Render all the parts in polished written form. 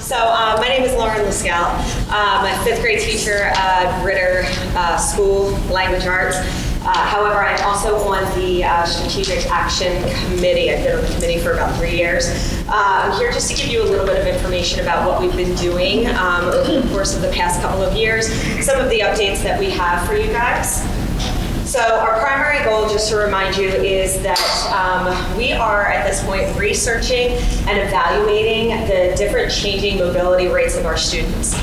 My name is Lauren Lascal. I'm a fifth grade teacher at Ritter School, Language Arts. However, I'm also on the Strategic Action Committee. I've been on the committee for about 3 years. I'm here just to give you a little bit of information about what we've been doing over the course of the past couple of years, some of the updates that we have for you guys. So our primary goal, just to remind you, is that we are at this point researching and evaluating the different changing mobility rates of our students.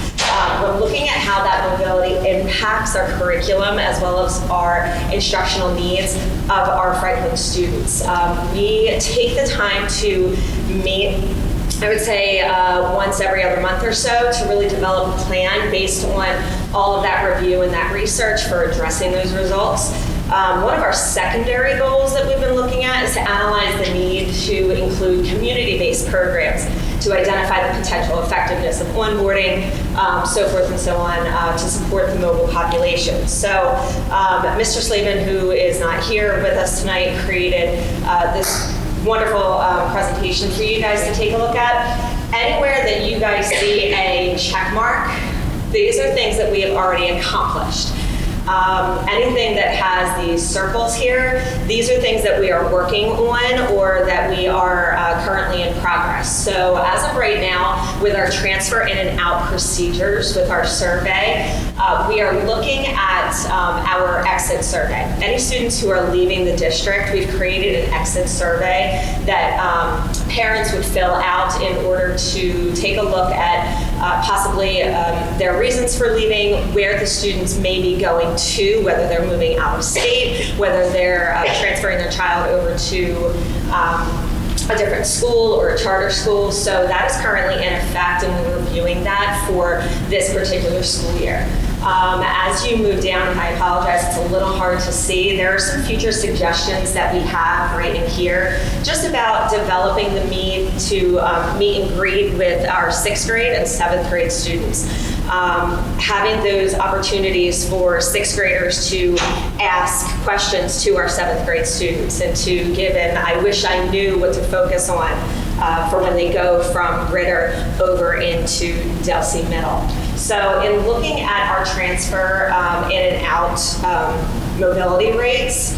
We're looking at how that mobility impacts our curriculum as well as our instructional needs of our Franklin students. We take the time to meet, I would say once every other month or so, to really develop a plan based on all of that review and that research for addressing those results. One of our secondary goals that we've been looking at is to analyze the need to include community-based programs to identify the potential effectiveness of onboarding, so forth and so on, to support the mobile population. So Mr. Slavin, who is not here with us tonight, created this wonderful presentation for you guys to take a look at. Anywhere that you guys see a check mark, these are things that we have already accomplished. Anything that has these circles here, these are things that we are working on or that we are currently in progress. So as of right now, with our transfer in and out procedures with our survey, we are looking at our exit survey. Any students who are leaving the district, we've created an exit survey that parents would fill out in order to take a look at possibly their reasons for leaving, where the students may be going to, whether they're moving out of state, whether they're transferring their child over to a different school or a charter school. So that is currently in effect, and we're reviewing that for this particular school year. As you move down, and I apologize, it's a little hard to see, there are some future suggestions that we have right in here, just about developing the need to meet and greet with our 6th grade and 7th grade students. Having those opportunities for 6th graders to ask questions to our 7th grade students and to give an I wish I knew what to focus on for when they go from Ritter over into Delsey Middle. So in looking at our transfer in and out mobility rates,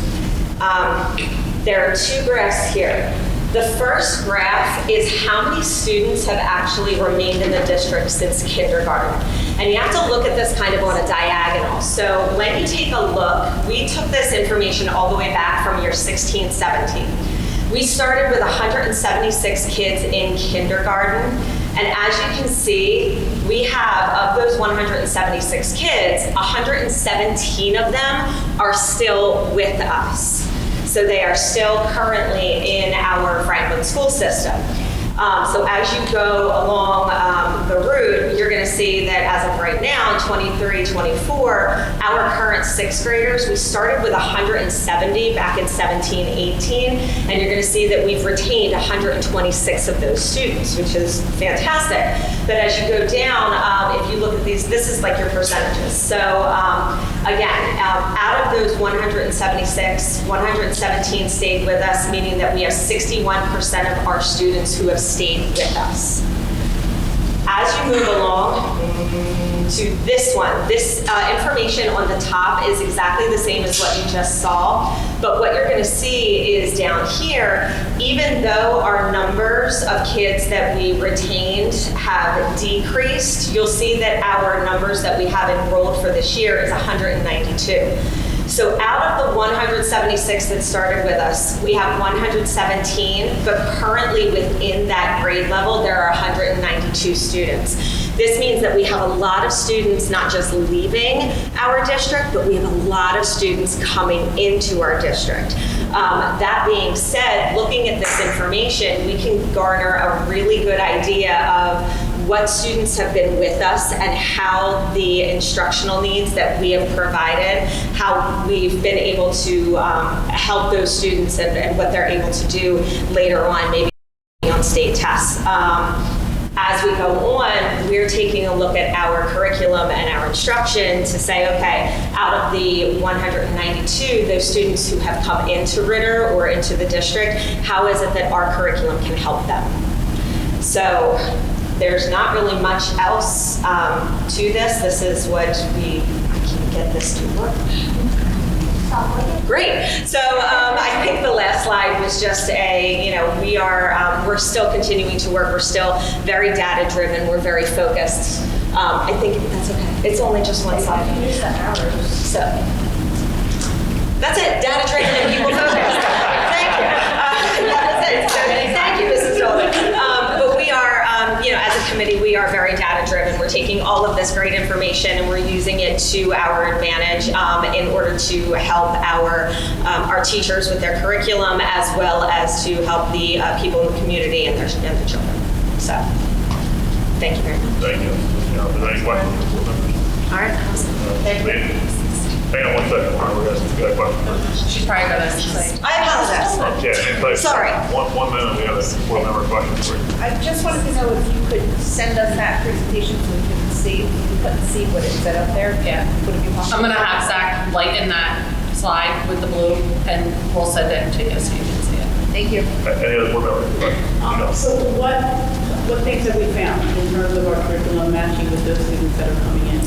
there are 2 graphs here. The first graph is how many students have actually remained in the district since kindergarten. And you have to look at this kind of on a diagonal. So when you take a look, we took this information all the way back from year 16, 17. We started with 176 kids in kindergarten. And as you can see, we have, of those 176 kids, 117 of them are still with us. So they are still currently in our Franklin school system. So as you go along the route, you're going to see that as of right now, 23, 24, our current 6th graders, we started with 170 back in 17, 18, and you're going to see that we've retained 126 of those students, which is fantastic. But as you go down, if you look at these, this is like your percentages. So again, out of those 176, 117 stayed with us, meaning that we have 61% of our students who have stayed with us. As you move along to this one, this information on the top is exactly the same as what you just saw, but what you're going to see is down here, even though our numbers of kids that we retained have decreased, you'll see that our numbers that we have enrolled for this year is 192. So out of the 176 that started with us, we have 117, but currently within that grade level, there are 192 students. This means that we have a lot of students not just leaving our district, but we have a lot of students coming into our district. That being said, looking at this information, we can garner a really good idea of what students have been with us and how the instructional needs that we have provided, how we've been able to help those students and what they're able to do later on, maybe on state tests. As we go on, we're taking a look at our curriculum and our instruction to say, okay, out of the 192, those students who have come into Ritter or into the district, how is it that our curriculum can help them? So there's not really much else to this. This is what I can get this to work. Great. So I think the last slide was just we're still continuing to work. We're still very data driven. We're very focused. I think that's okay. It's only just one slide. So that's it. Data driven and people focused. Thank you. That's it. So thank you, Mrs. Dolan. But we are, as a committee, we are very data driven. We're taking all of this great information and we're using it to our advantage in order to help our teachers with their curriculum, as well as to help the people in the community and their children. So, thank you very much. Thank you. Are there any questions? All right. Thank you. Hang on 1 second. We're going to get a question. She's probably going to say. I apologize. Yeah, Sorry. One minute, we have a board member question for you. I just wanted to know if you could send us that presentation so we can see what it said up there. Yeah. Would it be possible? I'm going to have Zach lighten that slide with the blue, and we'll send it to you so you can see it. Thank you. Any other board member questions? So what things have we found in terms of our curriculum matching with those students that are coming in?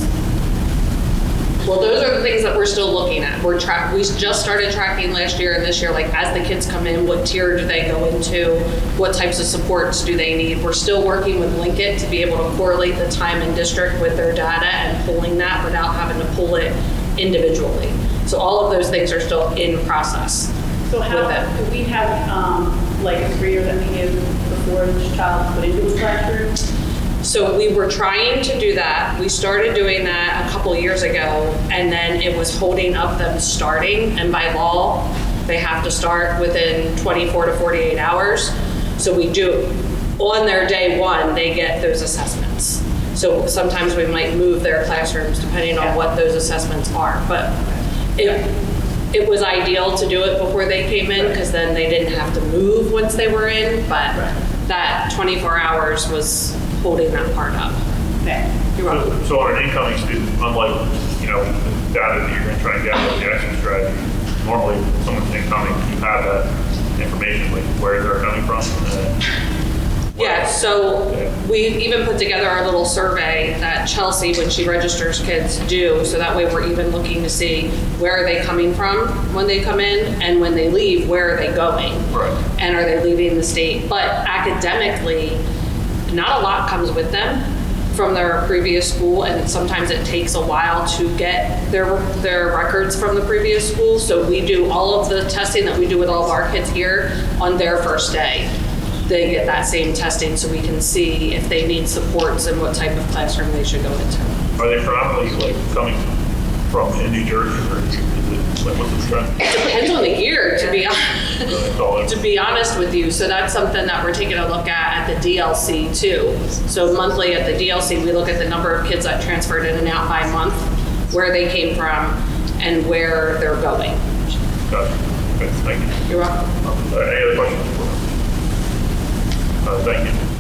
Well, those are the things that we're still looking at. We just started tracking last year and this year, like as the kids come in, what tier do they go into? What types of supports do they need? We're still working with Linkit to be able to correlate the time in district with their data and pulling that without having to pull it individually. So all of those things are still in process. So how do we have like a grader that we give before each child put into a classroom? So we were trying to do that. We started doing that a couple years ago, and then it was holding up them starting. And by law, they have to start within 24 to 48 hours. So we do, on their day one, they get those assessments. So sometimes we might move their classrooms depending on what those assessments are. But it was ideal to do it before they came in, because then they didn't have to move once they were in. But that 24 hours was holding that part up. Okay. You're welcome. So on an incoming student, unlike, the data that you're going to try and gather with the action strategy, normally when someone's incoming, you have that information, like where they're coming from. Yeah, so we even put together our little survey that Chelsea, when she registers kids, do, so that way we're even looking to see where are they coming from when they come in, and when they leave, where are they going? Right. And are they leaving the state? But academically, not a lot comes with them from their previous school, and sometimes it takes a while to get their records from the previous school. So we do all of the testing that we do with all of our kids here on their first day. They get that same testing so we can see if they need supports and what type of classroom they should go into. Are they predominantly coming from in New Jersey, or is it what's the trend? It depends on the year, to be honest with you. So that's something that we're taking a look at the DLC too. So monthly at the DLC, we look at the number of kids that transferred in and out by month, where they came from, and where they're going. Gotcha. Okay, thank you. You're welcome. Any other questions? Thank you.